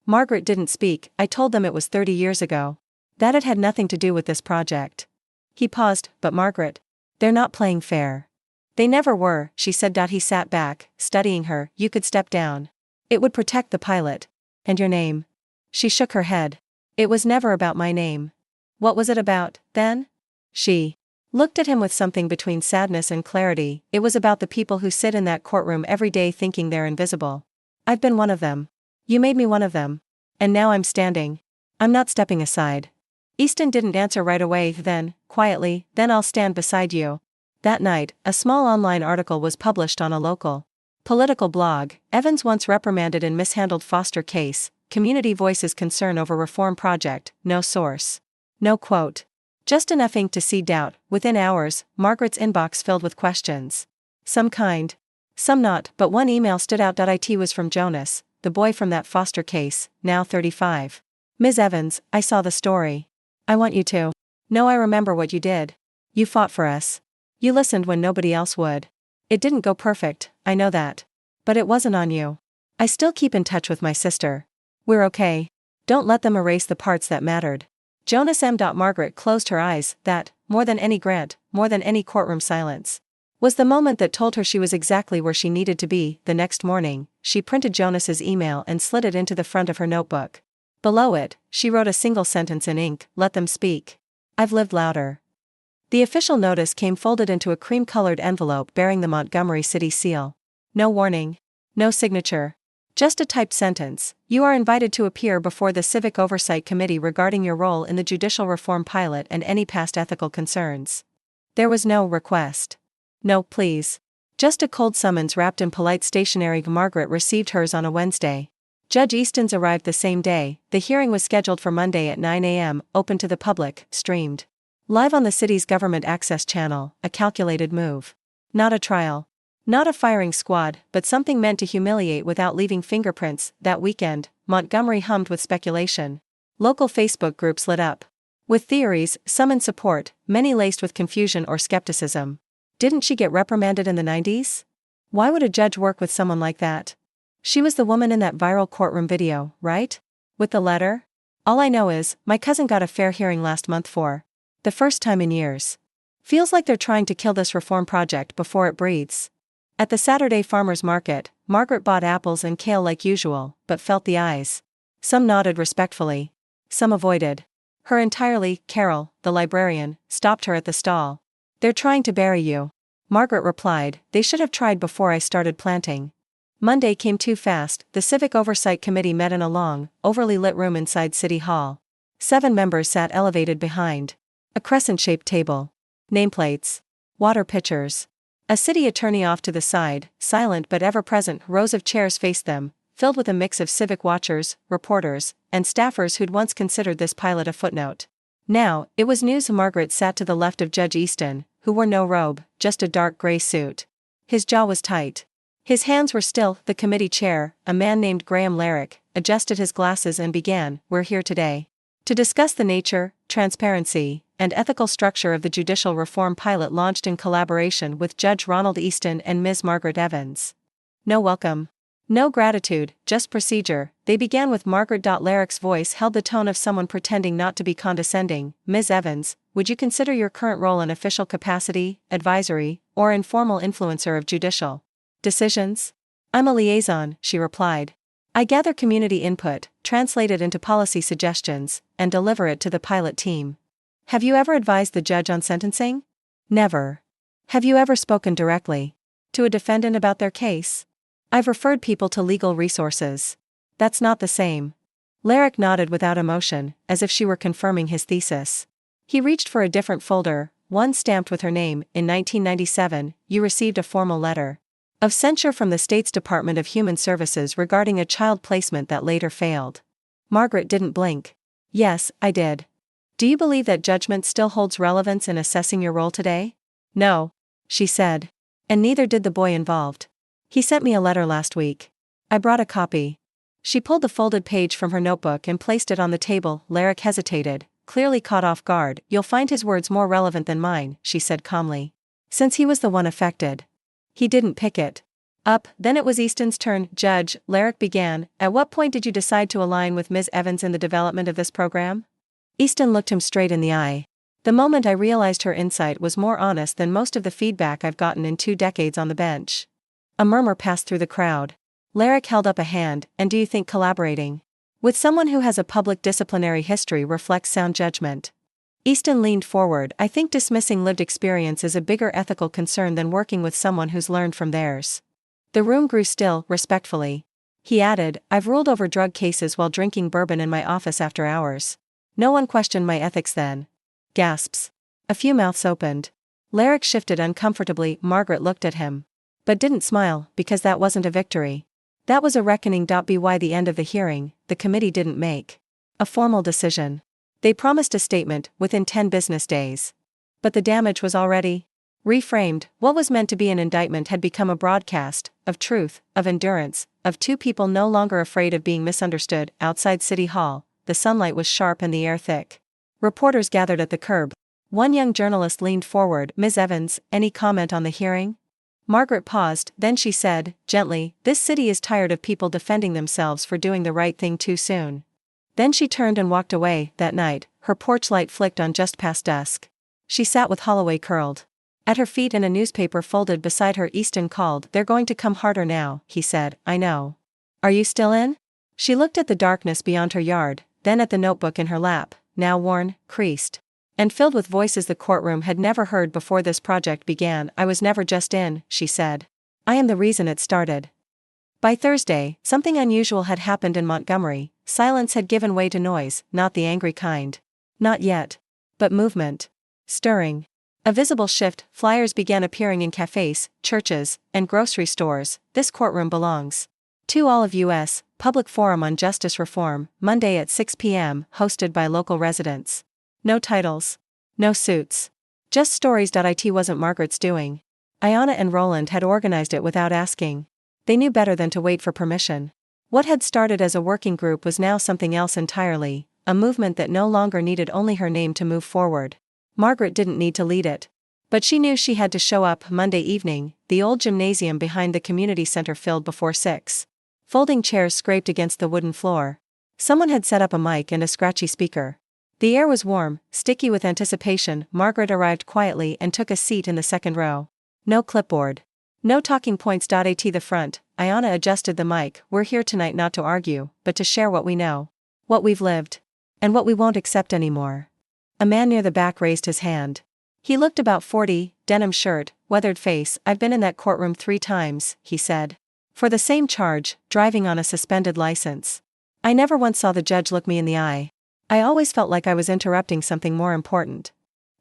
Margaret didn't speak. "I told them it was 30 years ago. That it had nothing to do with this project." He paused. "But Margaret, they're not playing fair." "They never were," she said. He sat back, studying her. "You could step down. It would protect the pilot. And your name?" She shook her head. "It was never about my name." "What was it about, then?" She looked at him with something between sadness and clarity. "It was about the people who sit in that courtroom every day thinking they're invisible. I've been one of them. You made me one of them. And now I'm standing. I'm not stepping aside." Easton didn't answer right away. Then, quietly, "Then I'll stand beside you." That night, a small online article was published on a local political blog. Evans once reprimanded and mishandled foster case, community voices concern over reform project. No source. No quote. Just enough ink to seed doubt. Within hours, Margaret's inbox filled with questions. Some kind. Some not, but one email stood out. It was from Jonas, the boy from that foster case, now 35. "Ms. Evans, I saw the story. I want you to know I remember what you did. You fought for us. You listened when nobody else would. It didn't go perfect, I know that. But it wasn't on you. I still keep in touch with my sister. We're okay. Don't let them erase the parts that mattered." Jonas M. Margaret closed her eyes. That, more than any grant, more than any courtroom silence, was the moment that told her she was exactly where she needed to be. The next morning, she printed Jonas's email and slid it into the front of her notebook. Below it, she wrote a single sentence in ink: "Let them speak. I've lived louder." The official notice came folded into a cream-colored envelope bearing the Montgomery City seal. No warning. No signature. Just a typed sentence: "You are invited to appear before the Civic Oversight Committee regarding your role in the judicial reform pilot and any past ethical concerns." There was no request. No please. Just a cold summons wrapped in polite stationery. Margaret received hers on a Wednesday. Judge Easton's arrived the same day. The hearing was scheduled for Monday at 9 a.m., open to the public, streamed live on the city's government access channel. A calculated move. Not a trial. Not a firing squad, but something meant to humiliate without leaving fingerprints. That weekend, Montgomery hummed with speculation. Local Facebook groups lit up with theories, some in support, many laced with confusion or skepticism. Didn't she get reprimanded in the 90s? Why would a judge work with someone like that? She was the woman in that viral courtroom video, right? With the letter? All I know is, my cousin got a fair hearing last month for the first time in years. Feels like they're trying to kill this reform project before it breathes. At the Saturday farmers market, Margaret bought apples and kale like usual, but felt the eyes. Some nodded respectfully. Some avoided her entirely. Carol, the librarian, stopped her at the stall. "They're trying to bury you." Margaret replied, "They should have tried before I started planting." Monday came too fast. The Civic Oversight Committee met in a long, overly lit room inside City Hall. 7 members sat elevated behind a crescent-shaped table. Nameplates. Water pitchers. A city attorney off to the side, silent but ever-present, rows of chairs faced them, filled with a mix of civic watchers, reporters, and staffers who'd once considered this pilot a footnote. Now, it was news. Margaret sat to the left of Judge Easton, who wore no robe, just a dark gray suit. His jaw was tight. His hands were still. The committee chair, a man named Graham Larrick, adjusted his glasses and began, "We're here today to discuss the nature, transparency, and ethical structure of the judicial reform pilot launched in collaboration with Judge Ronald Easton and Ms. Margaret Evans. No welcome. No gratitude, just procedure," they began with. Margaret. Larrick's voice held the tone of someone pretending not to be condescending. "Ms. Evans, would you consider your current role an official capacity, advisory, or informal influencer of judicial decisions?" "I'm a liaison," she replied. "I gather community input, translate it into policy suggestions, and deliver it to the pilot team." "Have you ever advised the judge on sentencing?" "Never." "Have you ever spoken directly to a defendant about their case?" "I've referred people to legal resources." "That's not the same." Larrick nodded without emotion, as if she were confirming his thesis. He reached for a different folder, one stamped with her name. "In 1997, you received a formal letter of censure from the state's Department of Human Services regarding a child placement that later failed." Margaret didn't blink. "Yes, I did." "Do you believe that judgment still holds relevance in assessing your role today?" "No," she said. "And neither did the boy involved. He sent me a letter last week. I brought a copy." She pulled the folded page from her notebook and placed it on the table. Larrick hesitated, clearly caught off guard. "You'll find his words more relevant than mine," she said calmly. "Since he was the one affected. He didn't pick it up." "Then it was Easton's turn." "Judge," Larrick began, "at what point did you decide to align with Ms. Evans in the development of this program?" Easton looked him straight in the eye. "The moment I realized her insight was more honest than most of the feedback I've gotten in 2 decades on the bench." A murmur passed through the crowd. Larrick held up a hand. "And do you think collaborating with someone who has a public disciplinary history reflects sound judgment?" Easton leaned forward. "I think dismissing lived experience is a bigger ethical concern than working with someone who's learned from theirs." The room grew still. Respectfully, he added, "I've ruled over drug cases while drinking bourbon in my office after hours. No one questioned my ethics then." Gasps. A few mouths opened. Larrick shifted uncomfortably. Margaret looked at him, but didn't smile, because that wasn't a victory. That was a reckoning. By the end of the hearing, the committee didn't make a formal decision. They promised a statement within 10 business days. But the damage was already reframed. What was meant to be an indictment had become a broadcast of truth, of endurance, of 2 people no longer afraid of being misunderstood. Outside City Hall, the sunlight was sharp and the air thick. Reporters gathered at the curb. One young journalist leaned forward. "Ms. Evans, any comment on the hearing?" Margaret paused, then she said, gently, "This city is tired of people defending themselves for doing the right thing too soon." Then she turned and walked away. That night, her porch light flicked on just past dusk. She sat with Holloway curled at her feet and a newspaper folded beside her. Easton called. "They're going to come harder now," he said. "I know. Are you still in?" She looked at the darkness beyond her yard, then at the notebook in her lap, now worn, creased, and filled with voices the courtroom had never heard before this project began. "I was never just in," she said. "I am the reason it started." By Thursday, something unusual had happened in Montgomery. Silence had given way to noise, not the angry kind. Not yet. But movement. Stirring. A visible shift. Flyers began appearing in cafes, churches, and grocery stores. "This courtroom belongs to all of U.S. Public Forum on Justice Reform, Monday at 6 p.m., hosted by local residents. No titles. No suits. Just stories. It wasn't Margaret's doing. Ayanna and Roland had organized it without asking. They knew better than to wait for permission. What had started as a working group was now something else entirely, a movement that no longer needed only her name to move forward. Margaret didn't need to lead it. But she knew she had to show up. Monday evening, the old gymnasium behind the community center filled before 6. Folding chairs scraped against the wooden floor. Someone had set up a mic and a scratchy speaker. The air was warm, sticky with anticipation. Margaret arrived quietly and took a seat in the second row. No clipboard. No talking points. At the front, Ayanna adjusted the mic. "We're here tonight not to argue, but to share what we know, what we've lived, and what we won't accept anymore." A man near the back raised his hand. He looked about 40, denim shirt, weathered face. "I've been in that courtroom 3 times, he said. "For the same charge, driving on a suspended license. I never once saw the judge look me in the eye. I always felt like I was interrupting something more important."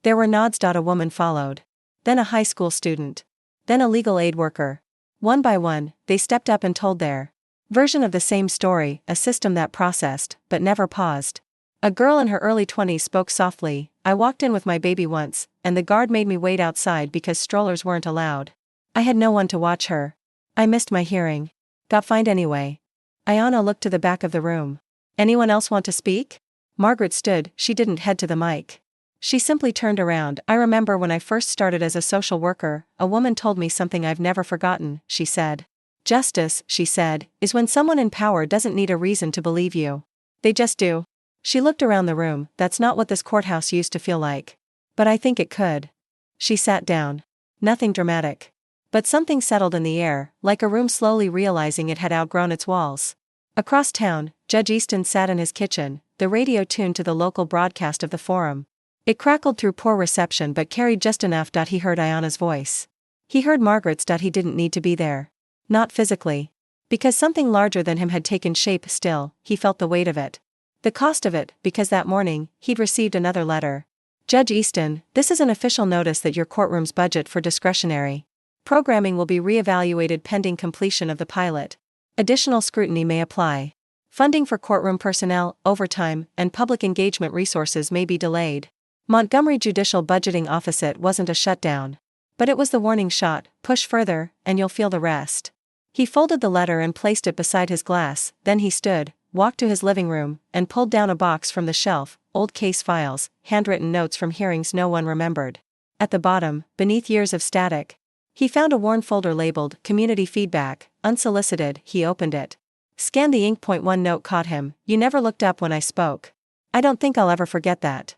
There were nods. A woman followed. Then a high school student. then a legal aid worker. One by one, they stepped up and told their version of the same story, a system that processed, but never paused. A girl in her early 20s spoke softly. I walked in with my baby once, and the guard made me wait outside because strollers weren't allowed. I had no one to watch her. I missed my hearing. Got fined anyway. Ayanna looked to the back of the room. Anyone else want to speak? Margaret stood, she didn't head to the mic. She simply turned around. I remember when I first started as a social worker, a woman told me something I've never forgotten, she said. Justice, she said, is when someone in power doesn't need a reason to believe you. They just do. She looked around the room. That's not what this courthouse used to feel like. But I think it could. She sat down. Nothing dramatic. But something settled in the air, like a room slowly realizing it had outgrown its walls. Across town, Judge Easton sat in his kitchen, the radio tuned to the local broadcast of the forum. It crackled through poor reception but carried just enough. He heard Ayanna's voice. He heard Margaret's. He didn't need to be there. Not physically. Because something larger than him had taken shape. Still, he felt the weight of it. The cost of it, because that morning, he'd received another letter. Judge Easton, this is an official notice that your courtroom's budget for discretionary programming will be reevaluated pending completion of the pilot. Additional scrutiny may apply. Funding for courtroom personnel, overtime, and public engagement resources may be delayed. Montgomery Judicial Budgeting Office. It wasn't a shutdown. But it was the warning shot. Push further, and you'll feel the rest. He folded the letter and placed it beside his glass. Then he stood, walked to his living room, and pulled down a box from the shelf, old case files, handwritten notes from hearings no one remembered. At the bottom, beneath years of static, he found a worn folder labeled Community Feedback, Unsolicited. He opened it. Scanned the ink. One note caught him. You never looked up when I spoke. I don't think I'll ever forget that.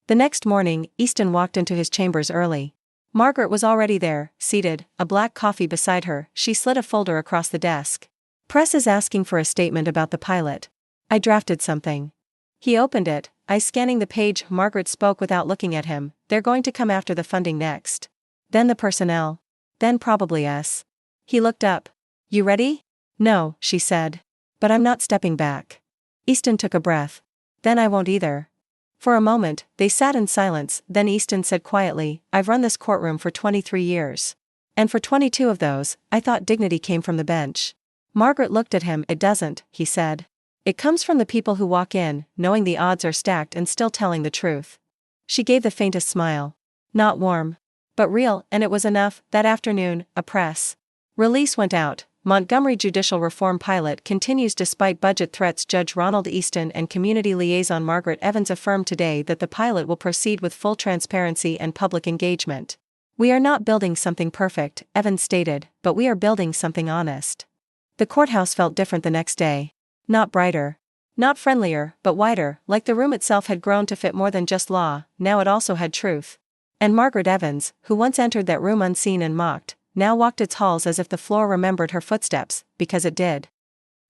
The next morning, Easton walked into his chambers early. Margaret was already there, seated, a black coffee beside her. She slid a folder across the desk. Press is asking for a statement about the pilot. I drafted something. He opened it, eyes scanning the page. Margaret spoke without looking at him. They're going to come after the funding next. Then the personnel. Then probably us. He looked up. You ready? No, she said. But I'm not stepping back. Easton took a breath. Then I won't either. For a moment, they sat in silence. Then Easton said quietly, I've run this courtroom for 23 years. And for 22 of those, I thought dignity came from the bench. Margaret looked at him. It doesn't, he said. It comes from the people who walk in, knowing the odds are stacked and still telling the truth. She gave the faintest smile. Not warm. But real, and it was enough. That afternoon, a press release went out. Montgomery Judicial Reform Pilot continues despite budget threats. Judge Ronald Easton and Community Liaison Margaret Evans affirmed today that the pilot will proceed with full transparency and public engagement. We are not building something perfect, Evans stated, but we are building something honest. The courthouse felt different the next day. Not brighter. Not friendlier, but wider, like the room itself had grown to fit more than just law. Now it also had truth. And Margaret Evans, who once entered that room unseen and mocked, now walked its halls as if the floor remembered her footsteps, because it did.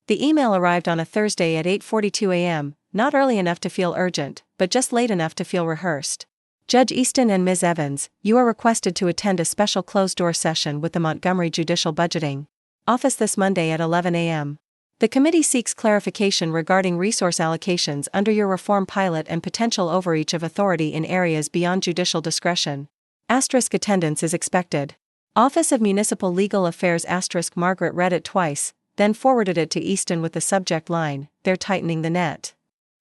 The email arrived on a Thursday at 8:42 a.m., not early enough to feel urgent, but just late enough to feel rehearsed. Judge Easton and Ms. Evans, you are requested to attend a special closed-door session with the Montgomery Judicial Budgeting Office this Monday at 11 a.m. The committee seeks clarification regarding resource allocations under your reform pilot and potential overreach of authority in areas beyond judicial discretion. Attendance is expected. Office of Municipal Legal Affairs *. Margaret read it twice, then forwarded it to Easton with the subject line, they're tightening the net.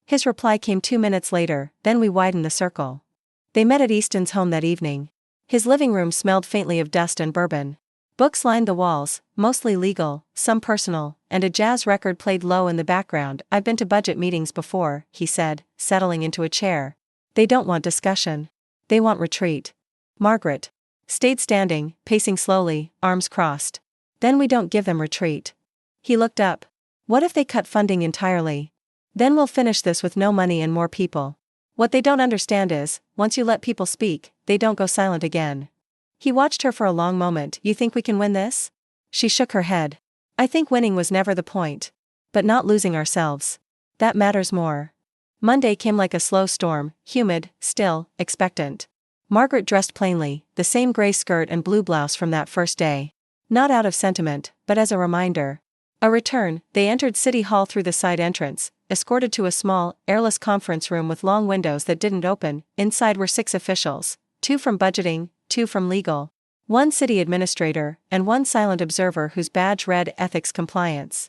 His reply came 2 minutes later, then we widened the circle. They met at Easton's home that evening. His living room smelled faintly of dust and bourbon. Books lined the walls, mostly legal, some personal, and a jazz record played low in the background. I've been to budget meetings before, he said, settling into a chair. They don't want discussion. They want retreat. Margaret stayed standing, pacing slowly, arms crossed. Then we don't give them retreat. He looked up. What if they cut funding entirely? Then we'll finish this with no money and more people. What they don't understand is, once you let people speak, they don't go silent again. He watched her for a long moment. You think we can win this? She shook her head. I think winning was never the point. But not losing ourselves. That matters more. Monday came like a slow storm, humid, still, expectant. Margaret dressed plainly, the same gray skirt and blue blouse from that first day. Not out of sentiment, but as a reminder. A return. They entered City Hall through the side entrance, escorted to a small, airless conference room with long windows that didn't open. Inside were 6 officials, 2 from budgeting, 2 from legal. One city administrator, and one silent observer whose badge read ethics compliance.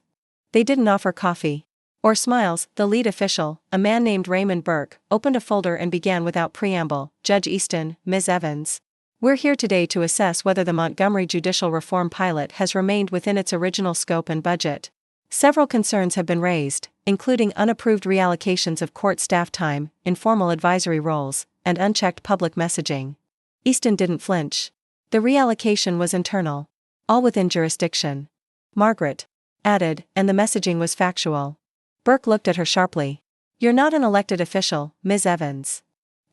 They didn't offer coffee. Or smiles. The lead official, a man named Raymond Burke, opened a folder and began without preamble. Judge Easton, Ms. Evans. We're here today to assess whether the Montgomery judicial reform pilot has remained within its original scope and budget. Several concerns have been raised, including unapproved reallocations of court staff time, informal advisory roles, and unchecked public messaging. Easton didn't flinch. The reallocation was internal. All within jurisdiction. Margaret added, and the messaging was factual. Burke looked at her sharply. You're not an elected official, Ms. Evans.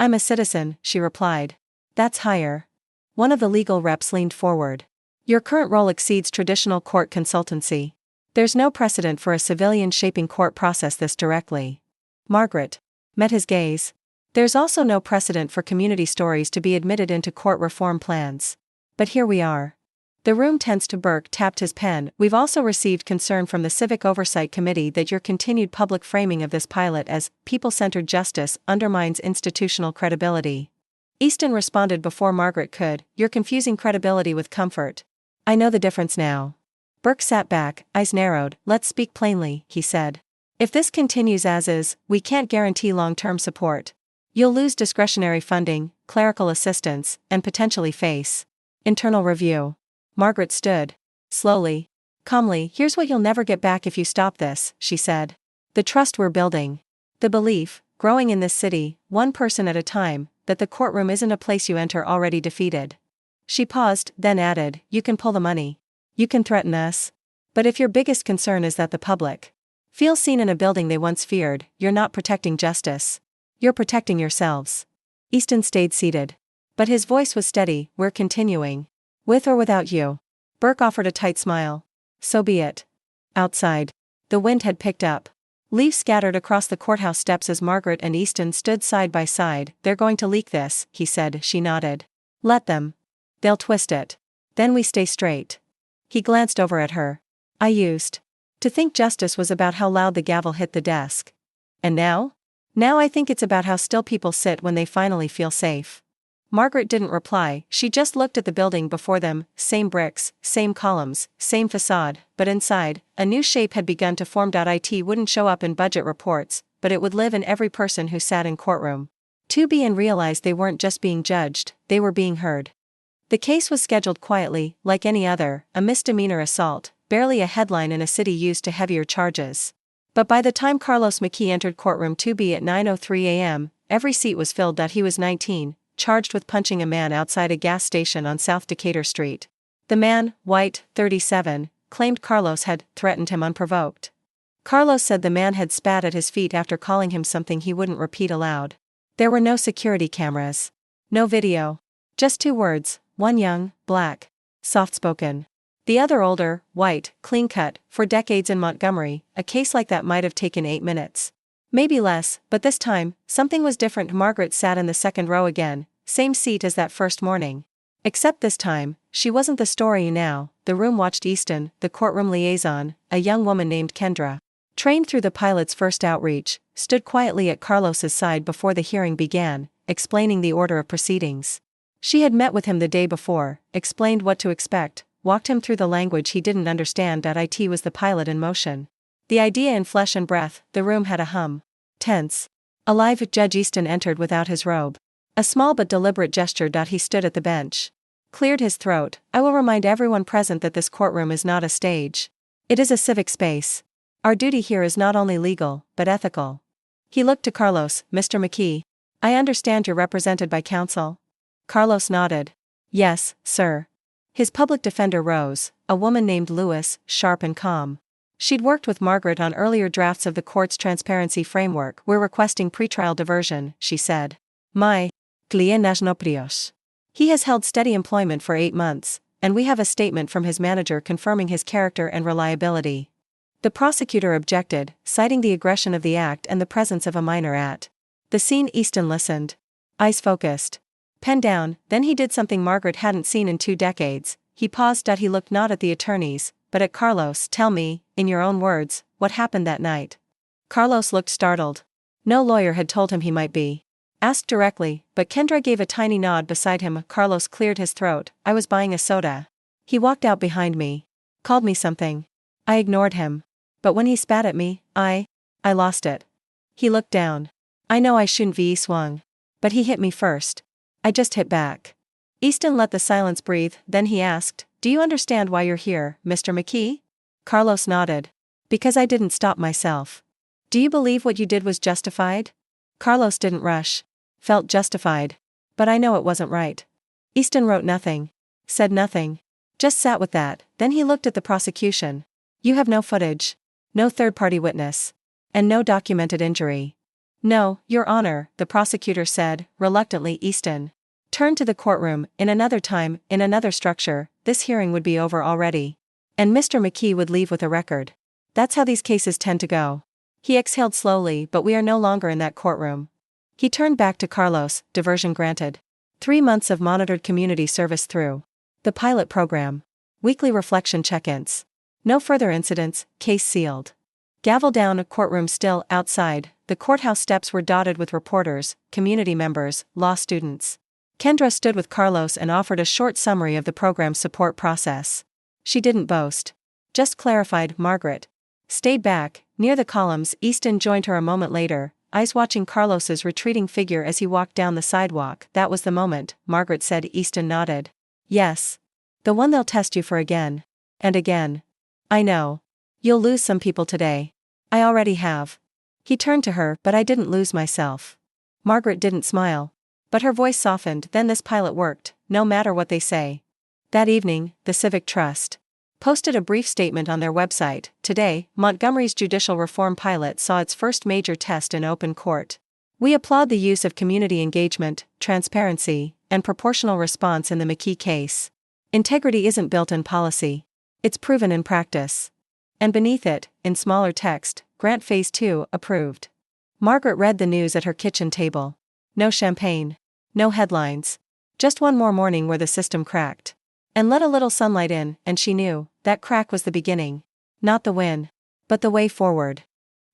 I'm a citizen, she replied. That's higher. One of the legal reps leaned forward. Your current role exceeds traditional court consultancy. There's no precedent for a civilian shaping court process this directly. Margaret met his gaze. There's also no precedent for community stories to be admitted into court reform plans. But here we are. The room tensed to Burke tapped his pen. We've also received concern from the Civic Oversight Committee that your continued public framing of this pilot as people-centered justice undermines institutional credibility. Easton responded before Margaret could, you're confusing credibility with comfort. I know the difference now. Burke sat back, eyes narrowed. Let's speak plainly, he said. If this continues as is, we can't guarantee long-term support. You'll lose discretionary funding, clerical assistance, and potentially face internal review. Margaret stood. Slowly. Calmly, here's what you'll never get back if you stop this, she said. The trust we're building. The belief, growing in this city, one person at a time, that the courtroom isn't a place you enter already defeated. She paused, then added, you can pull the money. You can threaten us. But if your biggest concern is that the public feels seen in a building they once feared, you're not protecting justice. You're protecting yourselves. Easton stayed seated. But his voice was steady, we're continuing. With or without you. Burke offered a tight smile. So be it. Outside. The wind had picked up. Leaves scattered across the courthouse steps as Margaret and Easton stood side by side. They're going to leak this, he said. She nodded. Let them. They'll twist it. Then we stay straight. He glanced over at her. I used to think justice was about how loud the gavel hit the desk. And now? Now I think it's about how still people sit when they finally feel safe. Margaret didn't reply, she just looked at the building before them, same bricks, same columns, same facade, but inside, a new shape had begun to form. It wouldn't show up in budget reports, but it would live in every person who sat in courtroom. 2B and realized they weren't just being judged, they were being heard. The case was scheduled quietly, like any other, a misdemeanor assault, barely a headline in a city used to heavier charges. But by the time Carlos McKee entered courtroom 2B at 9:03 a.m., every seat was filled. He was 19. Charged with punching a man outside a gas station on South Decatur Street. The man, white, 37, claimed Carlos had threatened him unprovoked. Carlos said the man had spat at his feet after calling him something he wouldn't repeat aloud. There were no security cameras. No video. Just 2 words, one young, black, soft-spoken. The other older, white, clean-cut. For decades in Montgomery, a case like that might have taken 8 minutes. Maybe less, but this time, something was different. Margaret sat in the second row again, same seat as that first morning. Except this time, she wasn't the story now. The room watched Easton, the courtroom liaison, a young woman named Kendra. Trained through the pilot's first outreach, stood quietly at Carlos's side before the hearing began, explaining the order of proceedings. She had met with him the day before, explained what to expect, walked him through the language he didn't understand. It was the pilot in motion. The idea in flesh and breath. The room had a hum. Tense. Alive. Judge Easton entered without his robe. A small but deliberate gesture. He stood at the bench. Cleared his throat. I will remind everyone present that this courtroom is not a stage. It is a civic space. Our duty here is not only legal, but ethical. He looked to Carlos. Mr. McKee. I understand you're represented by counsel? Carlos nodded. Yes, sir. His public defender rose, a woman named Lewis, sharp and calm. She'd worked with Margaret on earlier drafts of the court's transparency framework. We're requesting pretrial diversion, she said. My client national prios. He has held steady employment for 8 months, and we have a statement from his manager confirming his character and reliability. The prosecutor objected, citing the aggression of the act and the presence of a minor at the scene. Easton listened. Eyes focused. Pen down. Then he did something Margaret hadn't seen in 2 decades. He paused. He looked not at the attorneys, but at Carlos. Tell me, in your own words, what happened that night. Carlos looked startled. No lawyer had told him he might be Asked directly, but Kendra gave a tiny nod beside him. Carlos cleared his throat. I was buying a soda. He walked out behind me. Called me something. I ignored him. But when he spat at me, I lost it. He looked down. I know I shouldn't be swung. But he hit me first. I just hit back. Easton let the silence breathe, then he asked, do you understand why you're here, Mr. McKee? Carlos nodded. Because I didn't stop myself. Do you believe what you did was justified? Carlos didn't rush. Felt justified. But I know it wasn't right. Easton wrote nothing. Said nothing. Just sat with that, then he looked at the prosecution. You have no footage. No third-party witness. And no documented injury. No, Your Honor, the prosecutor said, reluctantly. Easton turned to the courtroom. In another time, in another structure, this hearing would be over already. And Mr. McKee would leave with a record. That's how these cases tend to go. He exhaled slowly, but we are no longer in that courtroom. He turned back to Carlos, diversion granted. 3 months of monitored community service through the pilot program. Weekly reflection check-ins. No further incidents, case sealed. Gavel down. A courtroom still. Outside, the courthouse steps were dotted with reporters, community members, law students. Kendra stood with Carlos and offered a short summary of the program's support process. She didn't boast. Just clarified. Margaret stayed back, near the columns. Easton joined her a moment later, eyes watching Carlos's retreating figure as he walked down the sidewalk. That was the moment, Margaret said. Easton nodded. Yes. The one they'll test you for again. And again. I know. You'll lose some people today. I already have. He turned to her, but I didn't lose myself. Margaret didn't smile. But her voice softened. Then this pilot worked, no matter what they say. That evening, the Civic Trust posted a brief statement on their website. Today, Montgomery's judicial reform pilot saw its first major test in open court. We applaud the use of community engagement, transparency, and proportional response in the McKee case. Integrity isn't built in policy. It's proven in practice. And beneath it, in smaller text, Grant Phase 2, approved. Margaret read the news at her kitchen table. No champagne. No headlines. Just one more morning where the system cracked. And let a little sunlight in, and she knew, that crack was the beginning. Not the win. But the way forward.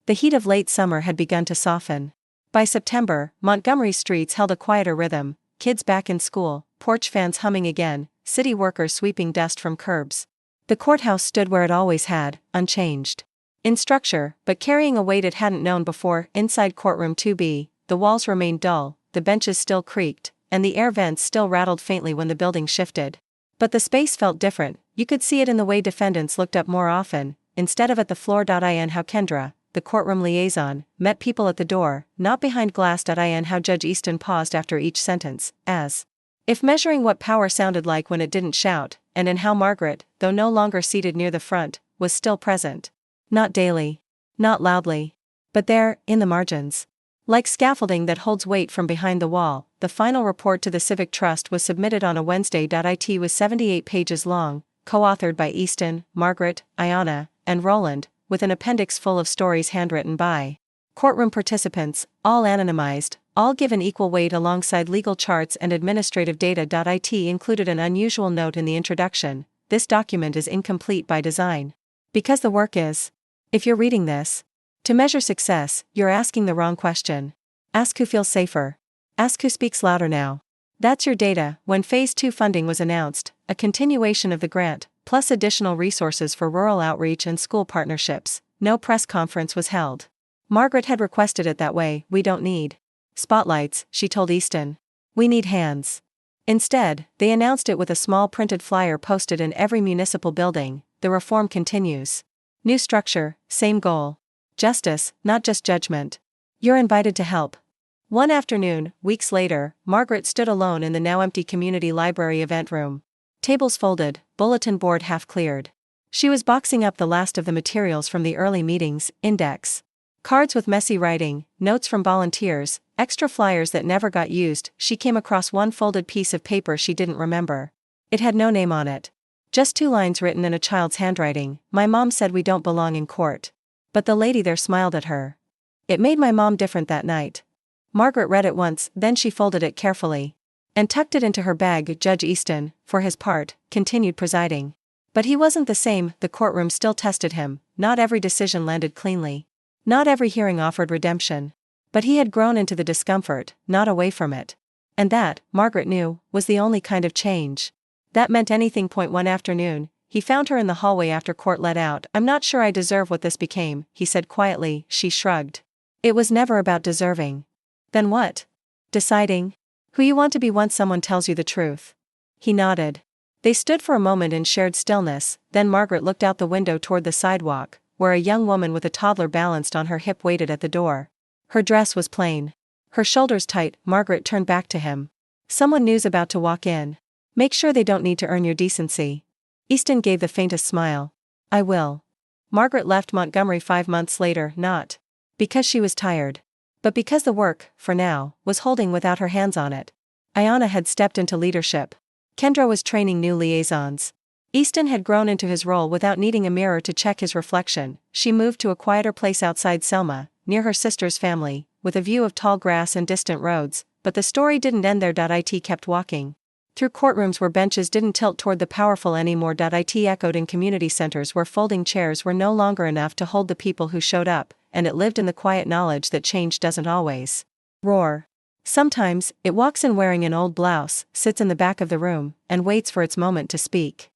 The heat of late summer had begun to soften. By September, Montgomery's streets held a quieter rhythm, kids back in school, porch fans humming again, city workers sweeping dust from curbs. The courthouse stood where it always had, unchanged. In structure, but carrying a weight it hadn't known before. Inside courtroom 2B, the walls remained dull, the benches still creaked, and the air vents still rattled faintly when the building shifted. But the space felt different. You could see it in the way defendants looked up more often, instead of at the floor. In how Kendra, the courtroom liaison, met people at the door, not behind glass. In how Judge Easton paused after each sentence, as if measuring what power sounded like when it didn't shout, and in how Margaret, though no longer seated near the front, was still present. Not daily. Not loudly. But there, in the margins. Like scaffolding that holds weight from behind the wall, the final report to the Civic Trust was submitted on a Wednesday. It was 78 pages long, co-authored by Easton, Margaret, Ayanna, and Roland, with an appendix full of stories handwritten by courtroom participants, all anonymized, all given equal weight alongside legal charts and administrative data. It included an unusual note in the introduction: this document is incomplete by design. Because the work is. If you're reading this to measure success, you're asking the wrong question. Ask who feels safer. Ask who speaks louder now. That's your data. When Phase 2 funding was announced, a continuation of the grant, plus additional resources for rural outreach and school partnerships, no press conference was held. Margaret had requested it that way. We don't need spotlights, she told Easton. We need hands. Instead, they announced it with a small printed flyer posted in every municipal building: the reform continues. New structure, same goal. Justice, not just judgment. You're invited to help. One afternoon, weeks later, Margaret stood alone in the now empty community library event room. Tables folded, bulletin board half cleared. She was boxing up the last of the materials from the early meetings: index cards with messy writing, notes from volunteers, extra flyers that never got used. She came across one folded piece of paper she didn't remember. It had no name on it. Just 2 lines written in a child's handwriting: my mom said we don't belong in court. But the lady there smiled at her. It made my mom different that night. Margaret read it once, then she folded it carefully and tucked it into her bag. Judge Easton, for his part, continued presiding. But he wasn't the same. The courtroom still tested him. Not every decision landed cleanly. Not every hearing offered redemption. But he had grown into the discomfort, not away from it. And that, Margaret knew, was the only kind of change that meant anything. One afternoon, he found her in the hallway after court let out. "I'm not sure I deserve what this became," he said quietly. She shrugged. "It was never about deserving." "Then what?" "Deciding who you want to be once someone tells you the truth." He nodded. They stood for a moment in shared stillness, then Margaret looked out the window toward the sidewalk, where a young woman with a toddler balanced on her hip waited at the door. Her dress was plain, her shoulders tight. Margaret turned back to him. "Someone new's about to walk in. Make sure they don't need to earn your decency." Easton gave the faintest smile. "I will." Margaret left Montgomery 5 months later, not because she was tired, but because the work, for now, was holding without her hands on it. Ayanna had stepped into leadership. Kendra was training new liaisons. Easton had grown into his role without needing a mirror to check his reflection. She moved to a quieter place outside Selma, near her sister's family, with a view of tall grass and distant roads, but the story didn't end there. It kept walking through courtrooms where benches didn't tilt toward the powerful anymore. It echoed in community centers where folding chairs were no longer enough to hold the people who showed up, and it lived in the quiet knowledge that change doesn't always roar. Sometimes, it walks in wearing an old blouse, sits in the back of the room, and waits for its moment to speak.